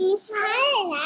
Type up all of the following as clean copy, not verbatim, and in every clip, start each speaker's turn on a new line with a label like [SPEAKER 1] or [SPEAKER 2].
[SPEAKER 1] Israel,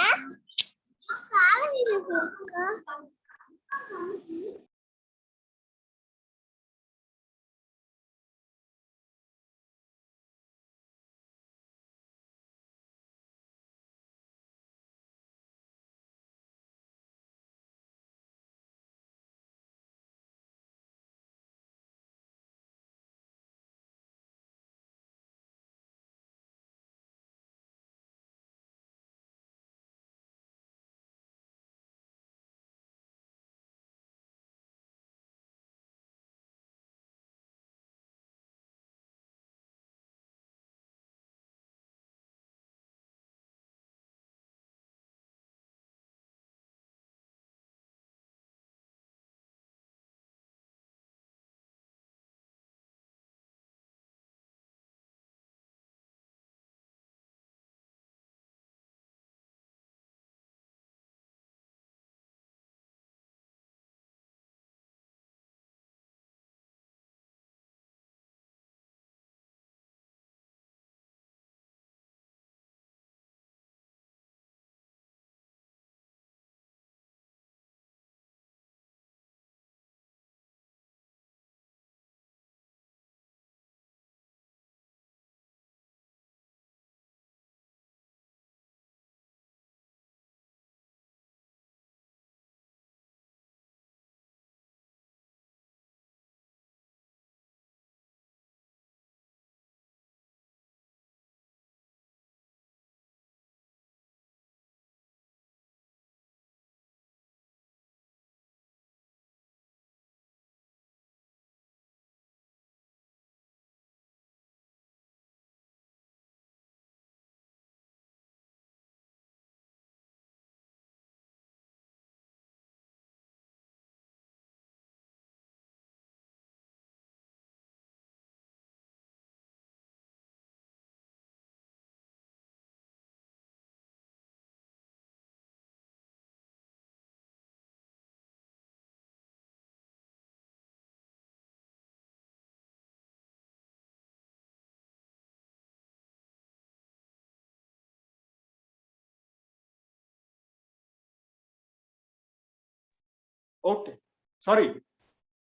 [SPEAKER 2] Okay. Sorry.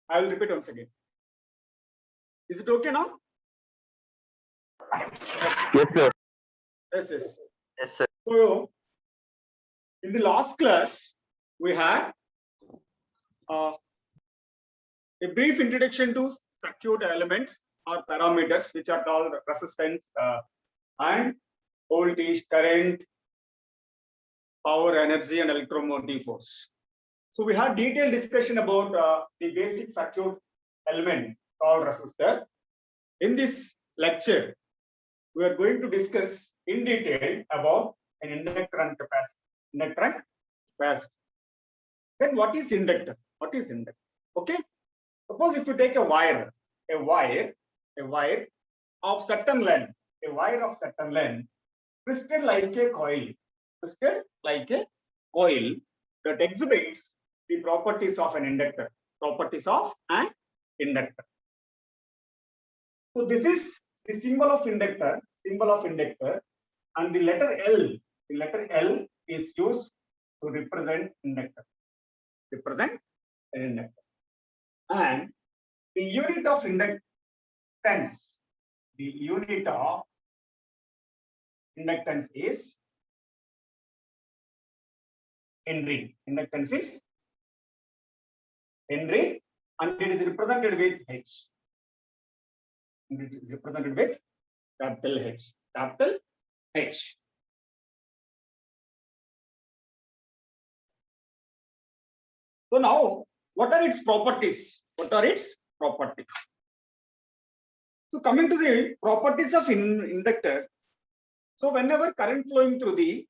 [SPEAKER 2] I will repeat once again. Is it okay now?
[SPEAKER 3] Yes, sir.
[SPEAKER 2] Yes, yes.
[SPEAKER 3] Yes, sir.
[SPEAKER 2] So, in the last class, we had a brief introduction to circuit elements or parameters, which are called resistance and voltage, current, power, energy, and electromotive force. So we had detailed discussion about the basic circuit element called resistor. In this lecture, we are going to discuss in detail about an inductor and capacitor. Inductor and capacitor. Then what is inductor? What is inductor? Okay. Suppose if you take a wire of certain length, twisted like a coil, that exhibits the properties of an inductor. So this is the symbol of inductor, and the letter L is used to represent inductor. And the unit of inductance, is Henry. Inductance is Henry, and it is represented with H. It is represented with capital H. So now, what are its properties? So coming to the properties of inductor. So whenever current flowing through the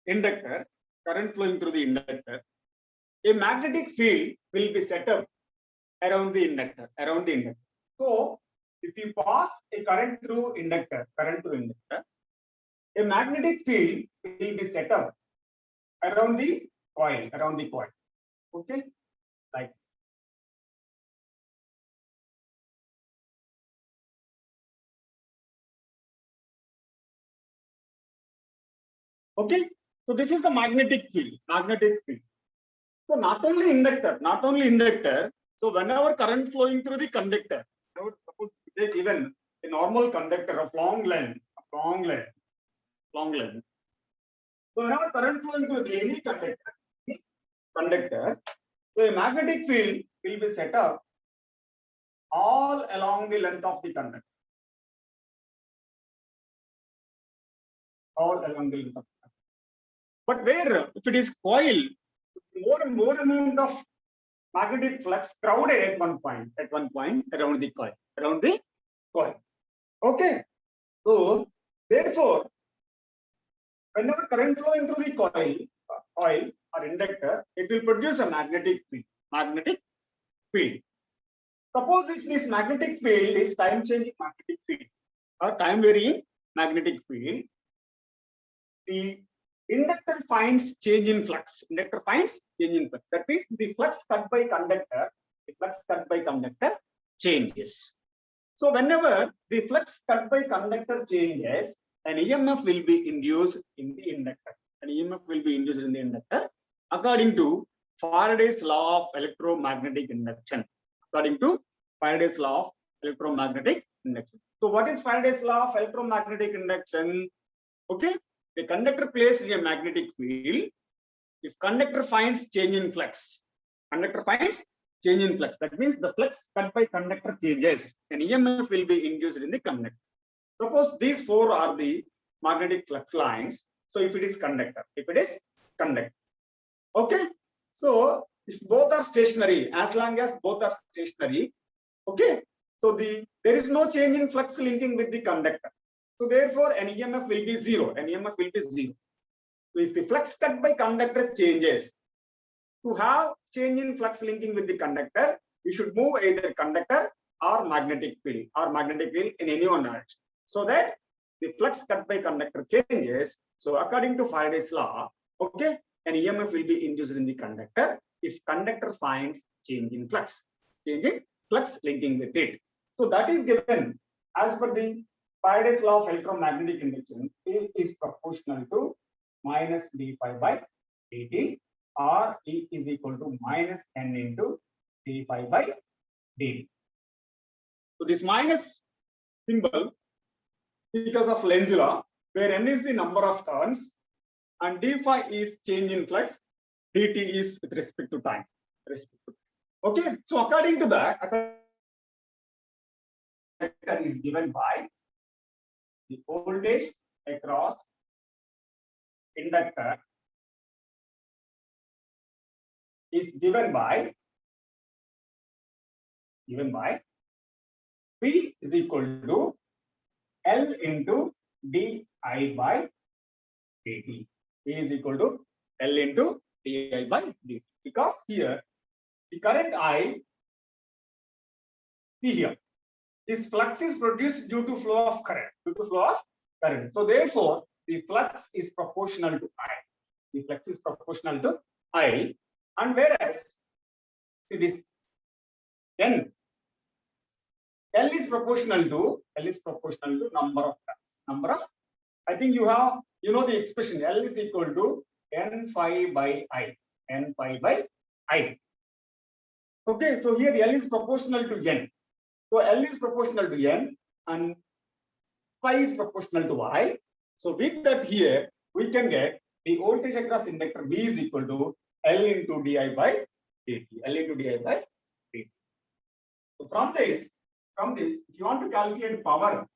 [SPEAKER 2] inductor, a magnetic field will be set up around the inductor. So if you pass a current through inductor, a magnetic field will be set up around the coil. Okay, like. Okay, so this is the magnetic field. So not only inductor. So whenever current flowing through the conductor, I would suppose to take even a normal conductor of long length. So whenever current flowing through any conductor, so a magnetic field will be set up all along the length of the conductor. All along the length of the conductor. But where if it is coil, more and more amount of magnetic flux crowded at one point around the coil. Okay. So therefore, whenever current flowing through the coil or inductor, it will produce a magnetic field. Suppose if this magnetic field is time changing magnetic field or time varying magnetic field, the inductor finds change in flux. That means the flux cut by conductor changes. So whenever the flux cut by conductor changes, an EMF will be induced in the inductor. According to Faraday's law of electromagnetic induction. So what is Faraday's law of electromagnetic induction? Okay, the conductor placed in a magnetic field. If conductor finds change in flux, that means the flux cut by conductor changes, an EMF will be induced in the conductor. Suppose these four are the magnetic flux lines. So if it is conductor, okay. So if both are stationary, as long as both are stationary, okay. So there is no change in flux linking with the conductor. So therefore, an EMF will be zero. So if the flux cut by conductor changes, to have change in flux linking with the conductor, you should move either conductor or magnetic field in any one direction, so that the flux cut by conductor changes. So according to Faraday's law, okay, an EMF will be induced in the conductor if conductor finds change in flux linking with it. So that is given as per the Faraday's law of electromagnetic induction. A is proportional to minus d phi by dt, or E is equal to minus n into d phi by dt. So this minus symbol because of Lenz's law, where n is the number of turns and d phi is change in flux, dt is with respect to time. Okay, so according to that, is given by the voltage across inductor is given by P is equal to L into di by dt. P is equal to L into di by dt. Because here the current I, see here, this flux is produced due to flow of current. So therefore, the flux is proportional to I. And whereas see this N, L is proportional to number of turns. I think you know the expression L is equal to N phi by I. Okay, so here L is proportional to N. So L is proportional to N and phi is proportional to I. So with that here, we can get the voltage across inductor V is equal to L into di by dt. So from this, if you want to calculate power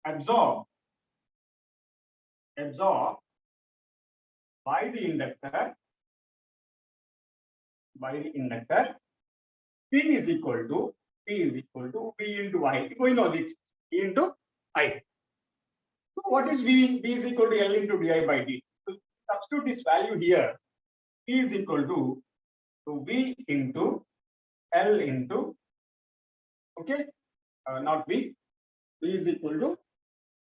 [SPEAKER 2] absorbed by the inductor, P is equal to V into I. We know this, V into I. So what is V? V is equal to L into di by dt. So substitute this value here. P is equal to V into L into, okay, not V. V is equal to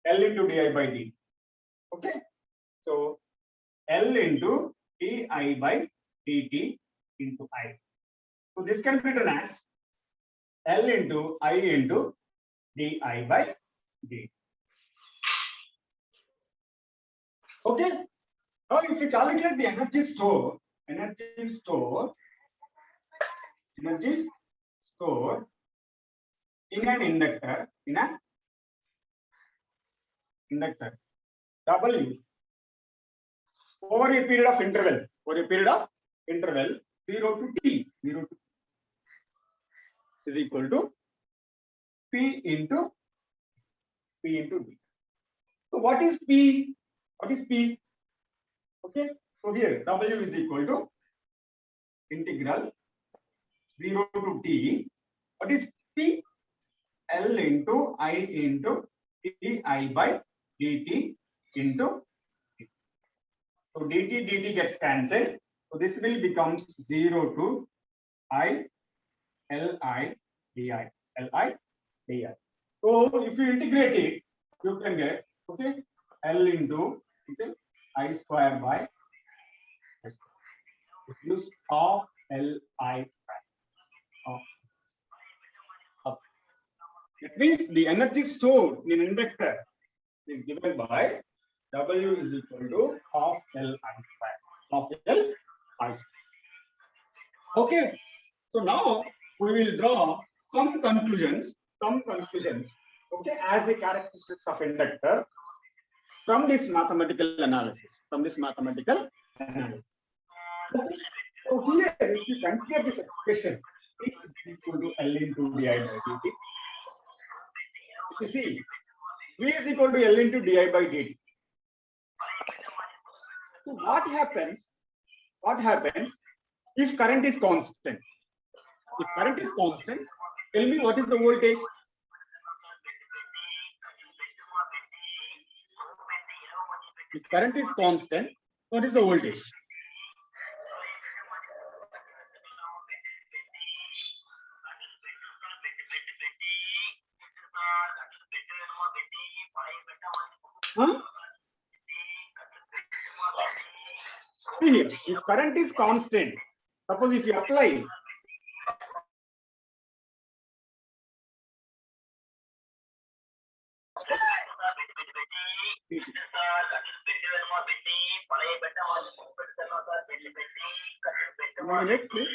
[SPEAKER 2] L into di by dt. Okay, so L into di by dt into I. So this can be written as L into I into di by dt. Okay. Now, if you calculate the energy stored in an inductor, W over a period of interval 0 to t, is equal to P into D. So what is P? Okay. So here W is equal to integral 0 to t. What is P? L into I into di by dt into t. So dt gets cancelled. So this will becomes 0 to I Li di. So if you integrate it, you can get L into I square by use of Li square. It means the energy stored in inductor is given by W is equal to half Li square. Okay. So now we will draw some conclusions. Okay, as a characteristics of inductor from this mathematical analysis. Okay. So here, if you consider this expression, P is equal to L into di by dt. If you see, V is equal to L into di by dt. So what happens if current is constant? If current is constant, tell me what is the voltage? If current is constant, what is the voltage? Huh? See here, if current is constant, suppose if you apply minute, please.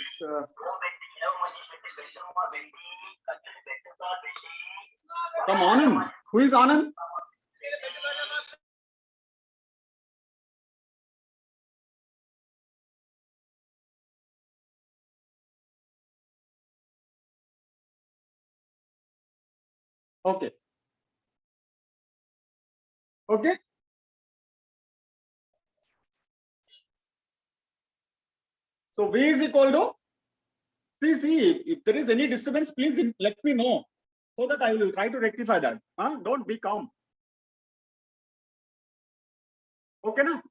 [SPEAKER 2] Come Anand. Who is Anand? Okay. Okay. So V is equal to, see, if there is any disturbance, please let me know so that I will try to rectify that. Don't be calm. Okay, now.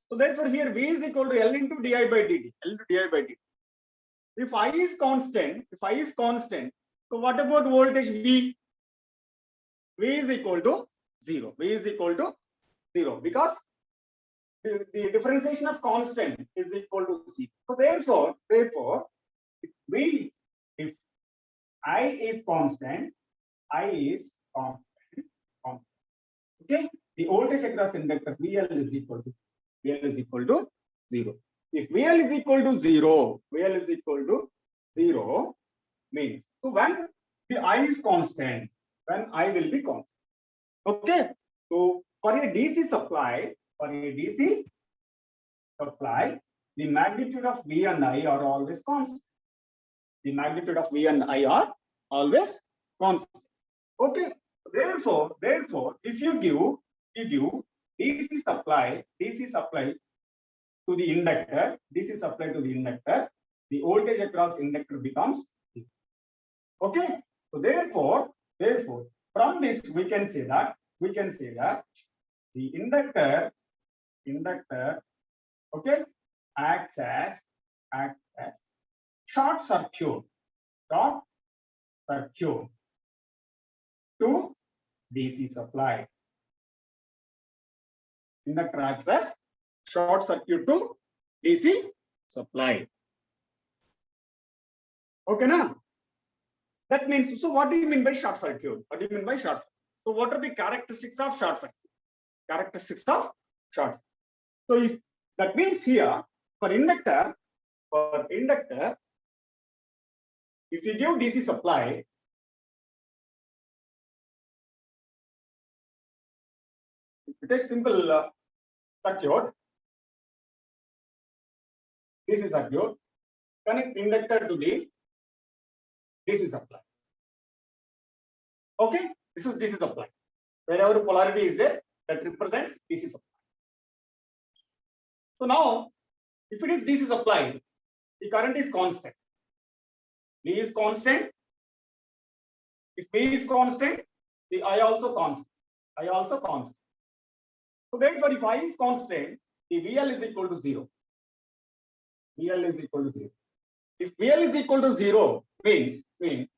[SPEAKER 2] So therefore, here V is equal to L into di by dt. If I is constant, so what about voltage V? V is equal to 0. Because the differentiation of constant is equal to 0. So therefore, if I is constant, okay, the voltage across inductor VL is equal to 0. If VL is equal to 0, means, so when the I is constant, then I will be constant. Okay. So for a DC supply, the magnitude of V and I are always constant. Okay. Therefore, if you give DC supply to the inductor, the voltage across inductor becomes 0. Okay. So therefore, from this we can say that the inductor okay acts as short circuit to DC supply. Inductor acts as short circuit to DC supply. Okay, now that means, so what do you mean by short circuit? So what are the characteristics of short circuit? short. So if that means here for inductor, if you give DC supply, if you take simple circuit, DC circuit, connect inductor to the DC supply. Okay, this is DC supply. Wherever polarity is there, that represents DC supply. So now, if it is DC supply, the current is constant. V is constant. If V is constant, the I also constant. So therefore, if I is constant, the VL is equal to 0. VL is equal to 0. If VL is equal to 0, means it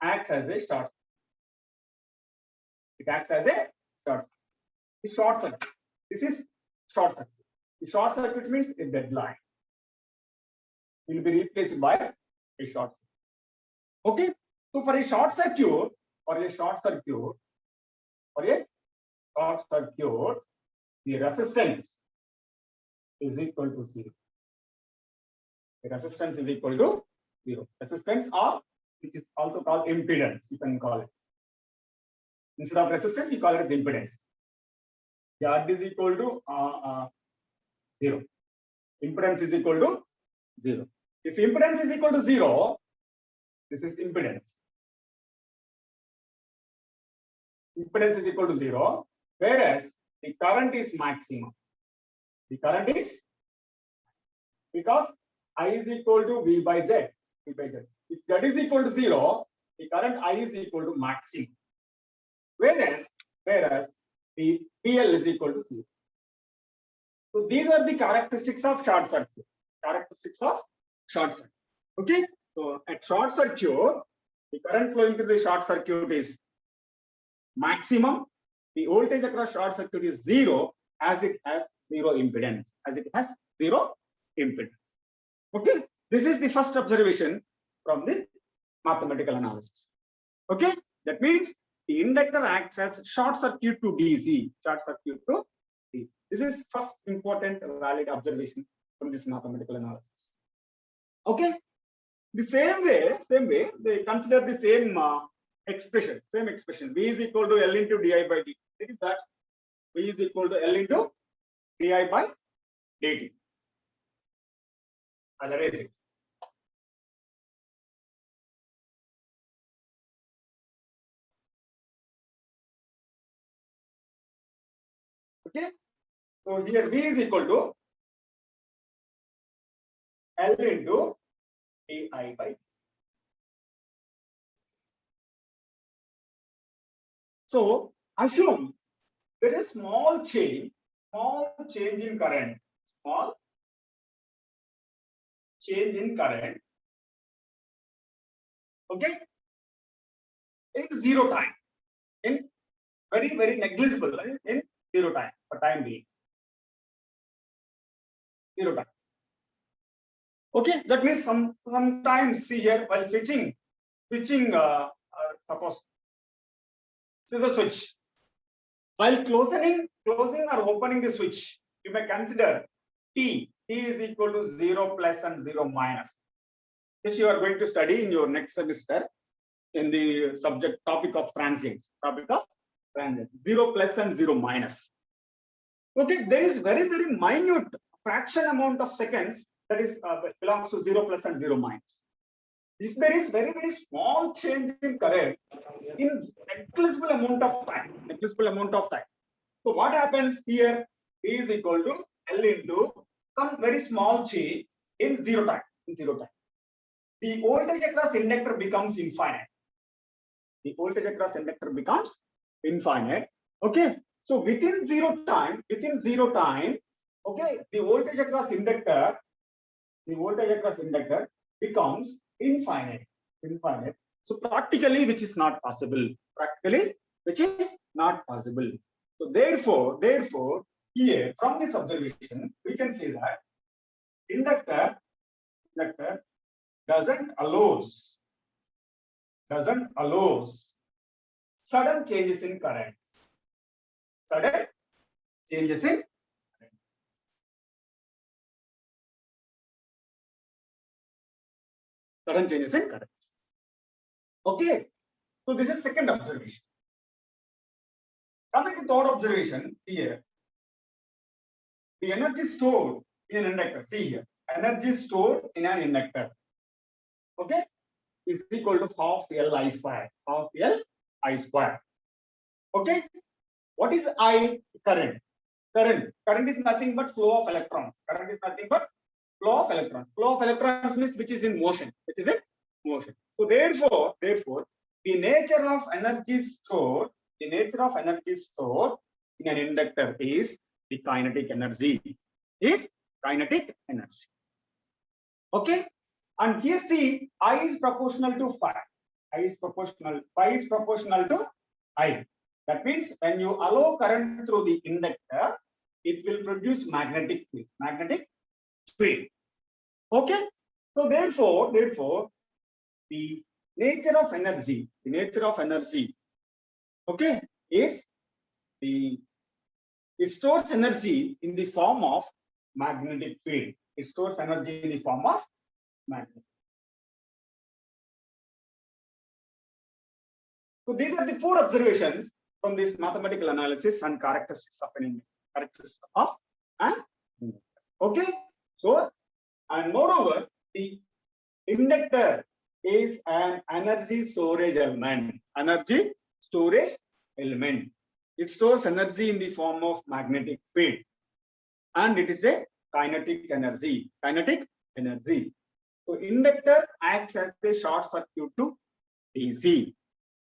[SPEAKER 2] acts as a short. It acts as a short. The short circuit. This is short circuit. The short circuit means a deadline. It will be replaced by a short circuit. Okay. So for a short circuit, the resistance is equal to 0. The resistance is equal to 0. Resistance, or which is also called impedance, you can call it. Instead of resistance, you call it as impedance. Z is equal to 0. Impedance is equal to 0. If impedance is equal to 0, this is impedance. Impedance is equal to 0, whereas the current is maximum. The current is, because I is equal to V by Z. If Z is equal to 0, the current I is equal to maximum. Whereas the PL is equal to 0. So these are the characteristics of short circuit. Okay. So at short circuit, the current flowing through the short circuit is maximum. The voltage across short circuit is 0, as it has 0 impedance. Okay. This is the first observation from the mathematical analysis. Okay. That means the inductor acts as short circuit to DC. This is first important valid observation from this mathematical analysis. Okay. The same way, they consider the same expression. V is equal to L into di by dt. It is that V is equal to L into di by dt. I'll erase it. Okay. So here V is equal to L into di by dt. So assume there is small change in current, okay, in 0 time, in very negligible, in 0 time, for time being, 0 time. Okay, that means sometimes, see here, while switching, suppose this is a switch. While closing or opening the switch, you may consider T is equal to 0 plus and 0 minus. This you are going to study in your next semester in the topic of transients. 0 plus and 0 minus. Okay, there is very minute fraction amount of seconds that is belongs to 0 plus and 0 minus. If there is very small change in current in negligible amount of time, so what happens here is equal to L into some very small change in 0 time. The voltage across inductor becomes infinite. Okay. So within 0 time, okay, the voltage across inductor becomes infinite. So practically, which is not possible. So therefore, here from this observation, we can say that inductor doesn't allows sudden changes in current. sudden changes in current. Okay, so this is second observation. Coming to third observation here, the energy stored in an inductor. See here, energy stored in an inductor. Okay, is equal to half L I square. Half L I square. Okay, what is I? Current. Current is nothing but flow of electrons. Current is nothing but flow of electrons. Flow of electrons means which is in motion. Which is in motion. So therefore, the nature of energy stored, in an inductor is the kinetic energy. Is kinetic energy. Okay. And here see, I is proportional to phi. Phi is proportional to I. That means when you allow current through the inductor, it will produce magnetic field. Okay. So therefore, the nature of energy, okay, is it stores energy in the form of magnetic field. It stores energy in the form of magnetic. So these are the four observations from this mathematical analysis and characteristics of an inductor. Okay. So, and moreover, the inductor is an energy storage element. It stores energy in the form of magnetic field, and it is a kinetic energy. So inductor acts as a short circuit to DC.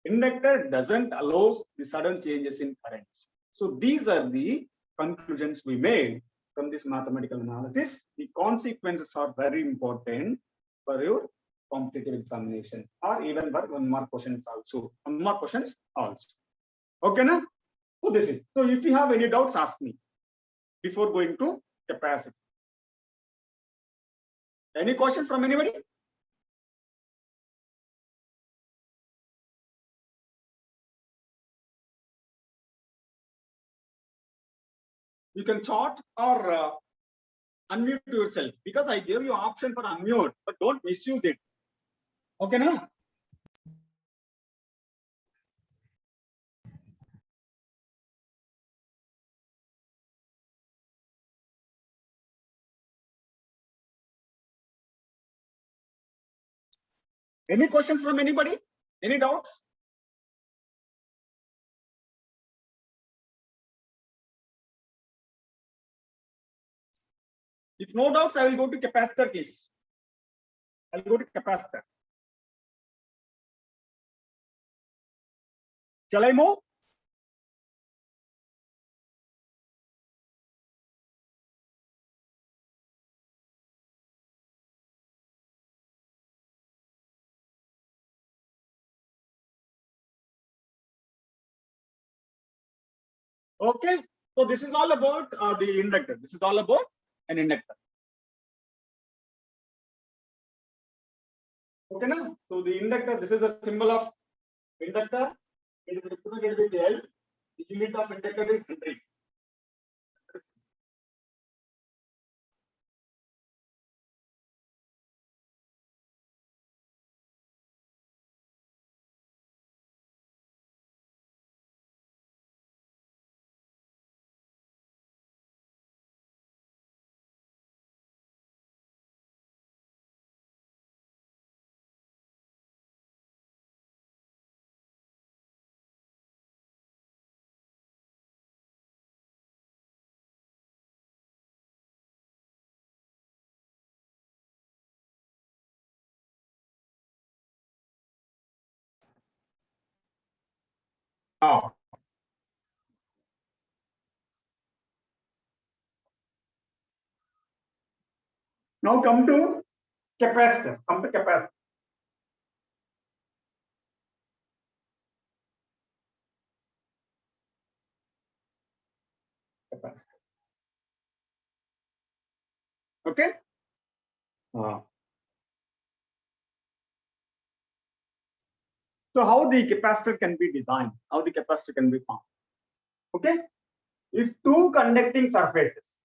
[SPEAKER 2] Inductor doesn't allow the sudden changes in currents. So these are the conclusions we made from this mathematical analysis. The consequences are very important for your competitive examinations, or even for one more questions also. Okay, na? So this is. So if you have any doubts, ask me before going to capacity. Any questions from anybody? You can chat or unmute yourself, because I gave you option for unmute, but don't misuse it. Okay, na? Any questions from anybody? Any doubts? If no doubts, I will go to capacitor case. I'll go to capacitor. Shall I move? Okay. So this is all about the inductor. This is all about an inductor. Okay, na? So the inductor, this is a symbol of inductor. It is represented with L. The unit of inductor is Henry. Now, come to capacitor. Okay. So how the capacitor can be designed? How the capacitor can be formed? Okay. If two conducting surfaces,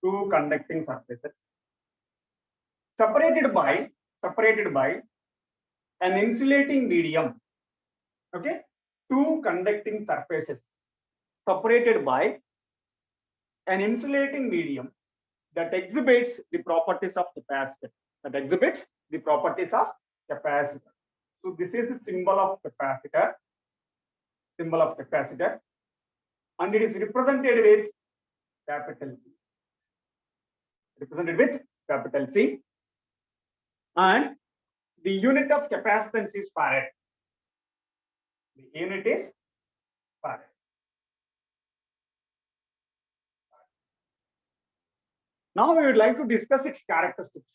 [SPEAKER 2] two conducting surfaces separated by an insulating medium. Okay, two conducting surfaces separated by an insulating medium that exhibits the properties of capacitor. That exhibits the properties of capacitor. So this is the symbol of capacitor. Symbol of capacitor, and it is represented with capital C. Represented with capital C, and the unit of capacitance is farad. The unit is farad. Now we would like to discuss its characteristics.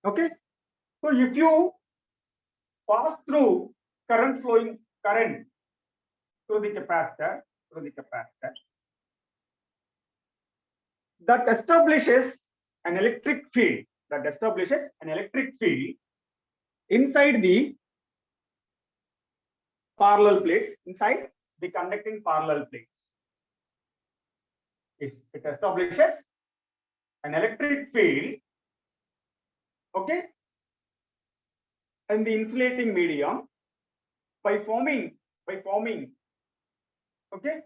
[SPEAKER 2] Okay. So if you pass through current through the capacitor, that establishes an electric field. Inside the parallel plates, inside the conducting parallel plates. It establishes an electric field, okay, in the insulating medium by forming okay,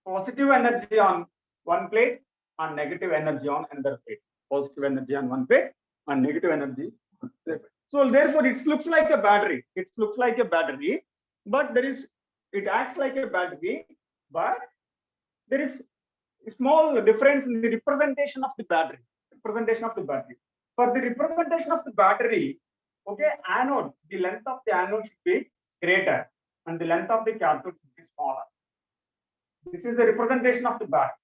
[SPEAKER 2] positive energy on one plate and negative energy on another plate. Positive energy on one plate and negative energy on another plate. So therefore it looks like a battery. But it acts like a battery, but there is a small difference in the representation of the battery. For the representation of the battery, okay, anode, the length of the anode should be greater and the length of the cathode should be smaller. This is the representation of the battery.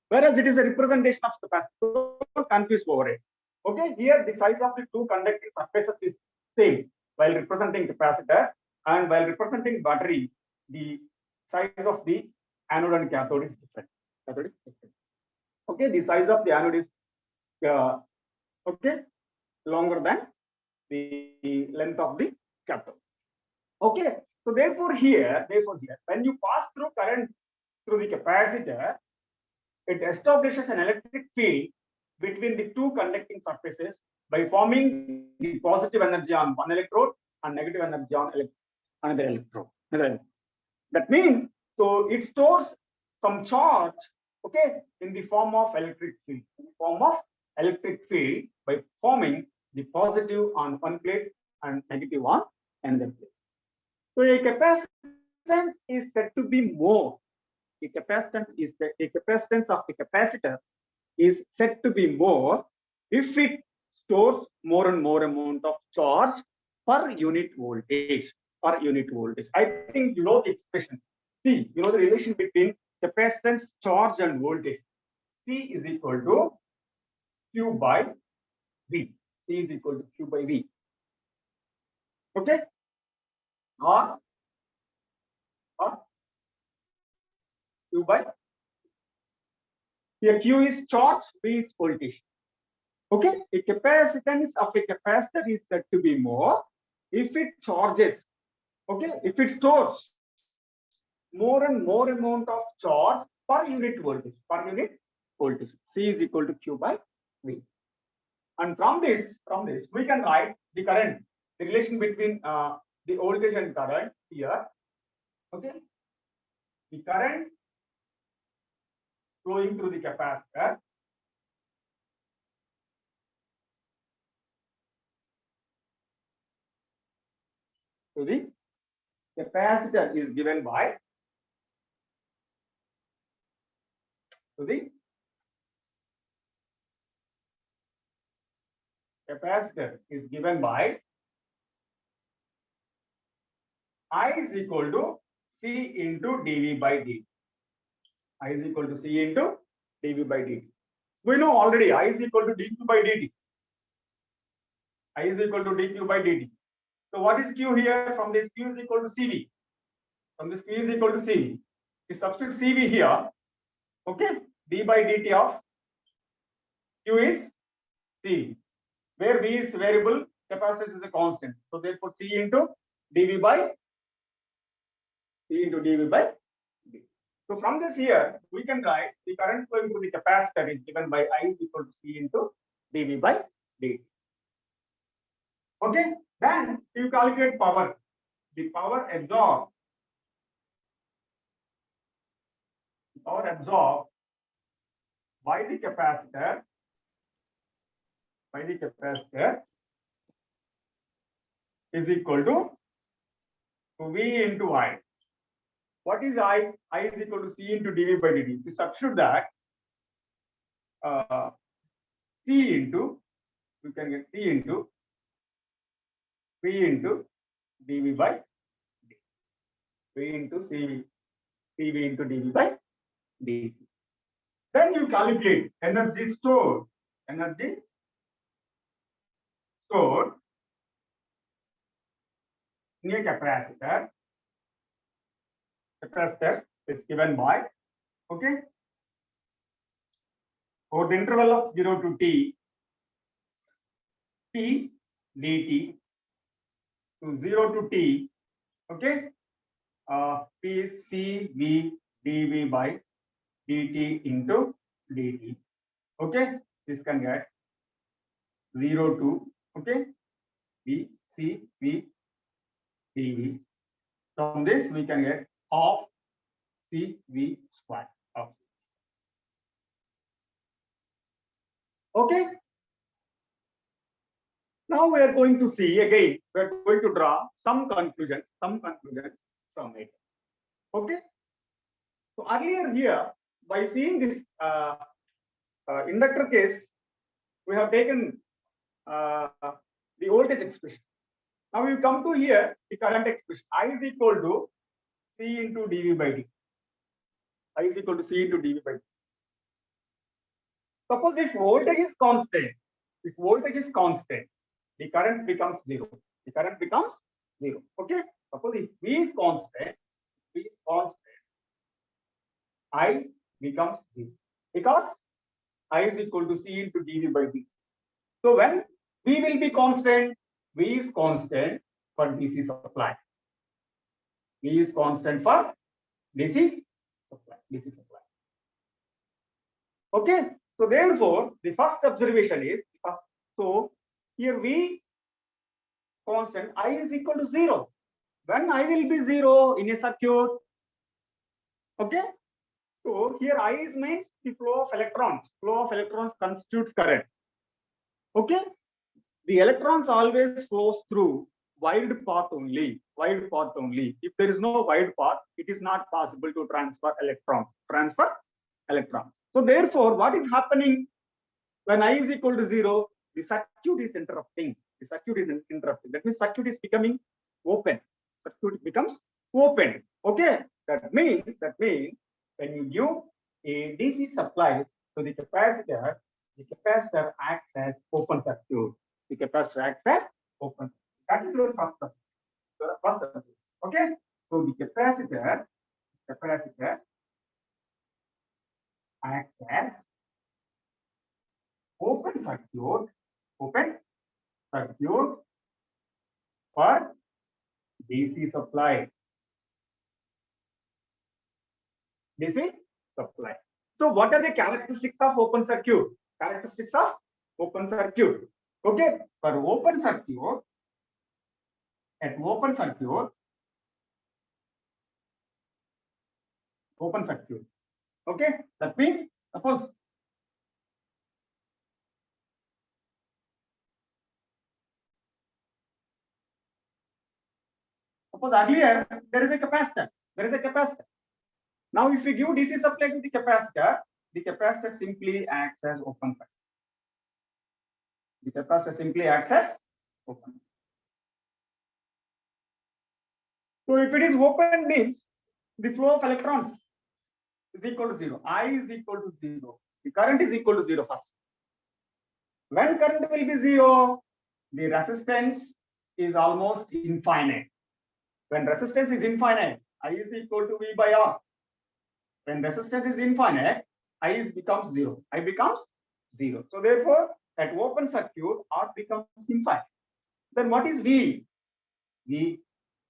[SPEAKER 2] Whereas it is a representation of the capacitor. Don't confuse over it. Okay, here the size of the two conducting surfaces is same while representing capacitor, and while representing battery, the size of the anode and cathode is different. Okay, the size of the anode is okay, longer than the length of the cathode. Okay, so therefore here, when you pass through current through the capacitor, it establishes an electric field between the two conducting surfaces by forming the positive energy on one electrode and negative energy on another electrode. That means, so it stores some charge, okay, in the form of electric field. By forming the positive on one plate and negative on another plate. So a capacitance is said to be more. A capacitance of the capacitor is said to be more if it stores more and more amount of charge per unit voltage. I think you know the expression. C, you know the relation between capacitance, charge, and voltage. C is equal to Q by V. C is equal to Q by V. Okay? Or Q by, here Q is charge, V is voltage. Okay, a capacitance of a capacitor is said to be more if it charges, okay, if it stores more and more amount of charge per unit voltage. C is equal to Q by V. And from this we can write the current, the relation between the voltage and current here. Okay, the current flowing through the capacitor to the capacitor is given by I is equal to C into dV by dt. I is equal to C into dV by dt. We know already I is equal to dQ by dt. I is equal to dQ by dt. So what is Q here? From this Q is equal to CV. We substitute CV here. Okay, d by dt of Q is C, where V is variable, capacitance is a constant. So therefore C into dV by C into dV by dt. So from this here, we can write the current flowing through the capacitor is given by I is equal to C into dV by dt. Okay, then you calculate power. The power absorbed by the capacitor is equal to V into I. What is I? I is equal to C into dV by dt. To substitute that, C into, we can get C into V into dV by dt. V into CV into dV by dt. Then you calculate energy stored in a capacitor. Capacitor is given by, okay, for the interval of 0 to t, P dt to 0 to t, okay, P is CV dV by dt into dt. Okay, this can get 0 to, okay, V C V dV. From this we can get half CV square. Okay. Now we are going to see again, we are going to draw some conclusions from it. Okay. So earlier here, by seeing this inductor case, we have taken the voltage expression. Now you come to here, the current expression. I is equal to C into dV by dt. I is equal to C into dV by dt. Suppose if voltage is constant, the current becomes zero. Okay. Suppose if V is constant, I becomes zero because I is equal to C into dV by dt. So when V will be constant, V is constant for DC supply. V is constant for DC supply. Okay. So therefore, the first observation is so here V constant, I is equal to 0. When I will be 0 in a circuit, okay. So here I is means the flow of electrons. Flow of electrons constitutes current. Okay. The electrons always flows through wide path only. If there is no wide path, it is not possible to transfer electrons. So therefore, what is happening when I is equal to 0? The circuit is interrupting. That means circuit is becoming open. Circuit becomes open. Okay. That means when you give a DC supply to the capacitor acts as open circuit. That is your first step. Okay. So the capacitor acts as open circuit for DC supply. So what are the characteristics of open circuit? Okay, for open circuit, okay, that means suppose earlier there is a capacitor. Now if we give DC supply to the capacitor simply acts as open circuit. So if it is open means the flow of electrons is equal to 0. I is equal to 0. The current is equal to 0 first. When current will be 0, the resistance is almost infinite. When resistance is infinite, I is equal to V by R. When resistance is infinite, I becomes 0. So therefore, at open circuit, R becomes infinite. Then what is V? V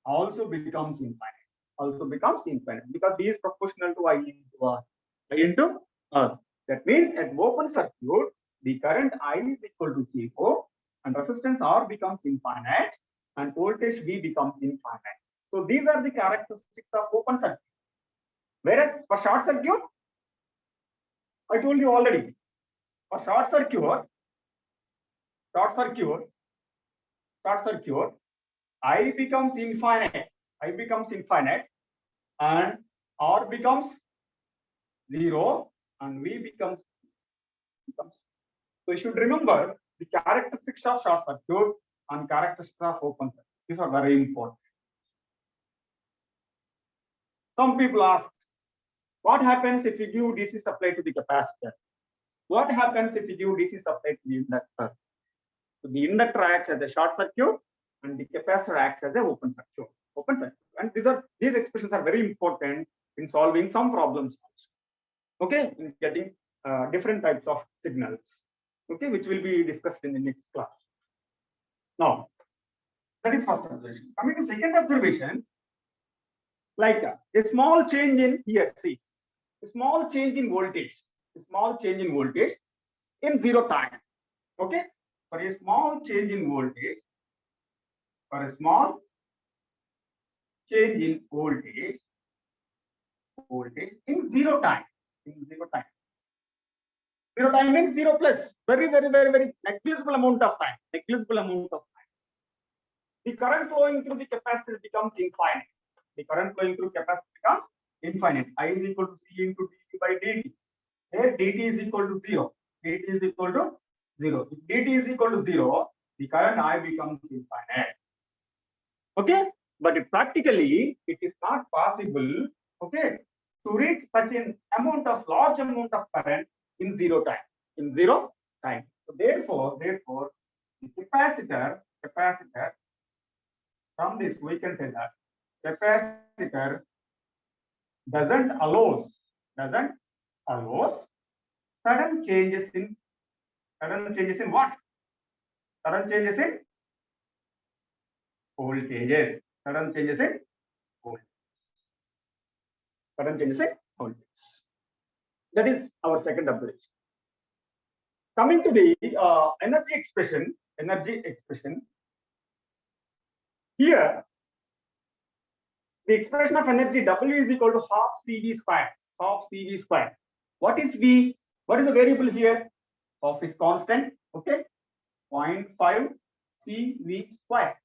[SPEAKER 2] also becomes infinite. also becomes infinite because V is proportional to I into R. I into R. That means at open circuit, the current I is equal to 0 and resistance R becomes infinite and voltage V becomes infinite. So these are the characteristics of open circuit. Whereas for short circuit, I told you already, for short circuit, I becomes infinite, and R becomes 0 and V becomes. So you should remember the characteristics of short circuit and characteristics of open circuit. These are very important. Some people ask, what happens if you give DC supply to the capacitor? What happens if you give DC supply to the inductor? So the inductor acts as a short circuit and the capacitor acts as an open circuit. And these expressions are very important in solving some problems also. Okay, in getting different types of signals. Okay, which will be discussed in the next class. Now, that is first observation. Coming to second observation, like a small change in here, see, a small change in voltage, in zero time. Okay, for a small change in voltage, in zero time. Zero time means 0 plus, very negligible amount of time. The current flowing through the capacitor becomes infinite. I is equal to C into dt by dt. Here dt is equal to 0. If dt is equal to 0, the current I becomes infinite. Okay, but practically it is not possible, okay, to reach such an large amount of current in zero time. So therefore, the capacitor, from this we can say that capacitor doesn't allow sudden changes in what? Sudden changes in voltages. That is our second observation. Coming to the energy expression. Here, the expression of energy W is equal to half CV square. What is V? What is the variable here? Half is constant. Okay, 0.5 CV square.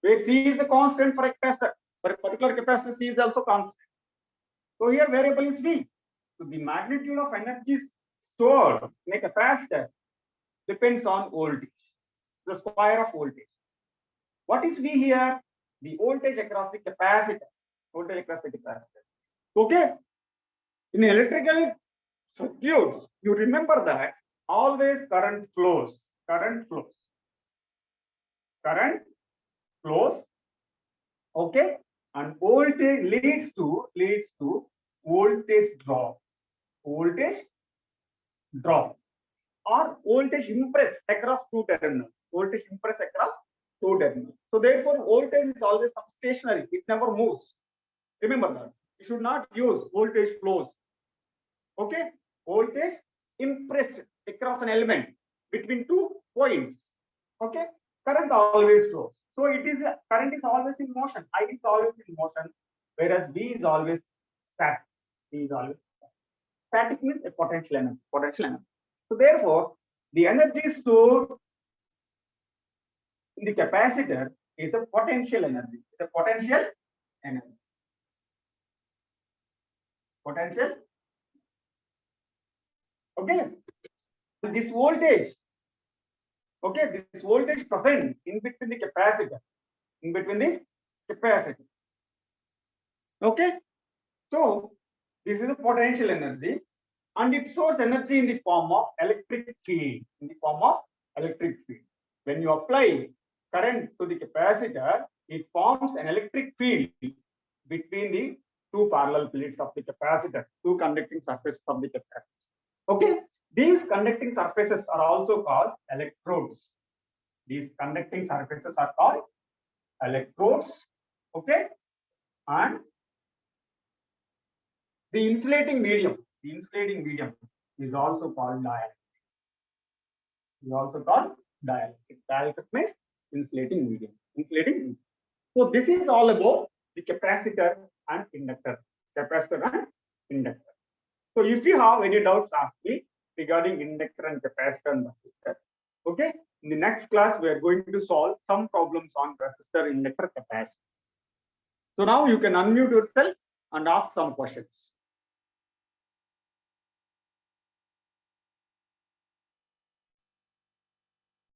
[SPEAKER 2] Where C is a constant for a capacitor. For a particular capacitor, C is also constant. So here variable is V. So the magnitude of energy stored in a capacitor depends on voltage, the square of voltage. What is V here? The voltage across the capacitor. Okay. In electrical circuits, you remember that always current flows. Okay, and voltage leads to voltage drop, or voltage impress across two terminals. So therefore, voltage is always substationary; it never moves. Remember that. You should not use voltage flows. Okay, voltage impress across an element between two points. Okay, current always flows. So current is always in motion. I is always in motion, whereas V is always static. Static means a potential energy. So therefore, the energy stored in the capacitor is a potential energy. Okay. This voltage. Okay, this voltage present in between the capacitor. Okay, so this is a potential energy, and it stores energy in the form of electric field. When you apply current to the capacitor, it forms an electric field between the two parallel plates of the capacitor, two conducting surfaces of the capacitor. Okay, these conducting surfaces are also called electrodes. Okay, and the insulating medium. The insulating medium is also called dielectric. Is also called dielectric. Dielectric means insulating medium. Insulating medium. So this is all about the capacitor and inductor. Capacitor and inductor. So if you have any doubts, ask me regarding inductor and capacitor and resistor. Okay. In the next class, we are going to solve some problems on resistor, inductor, capacitor. So now you can unmute yourself and ask some questions.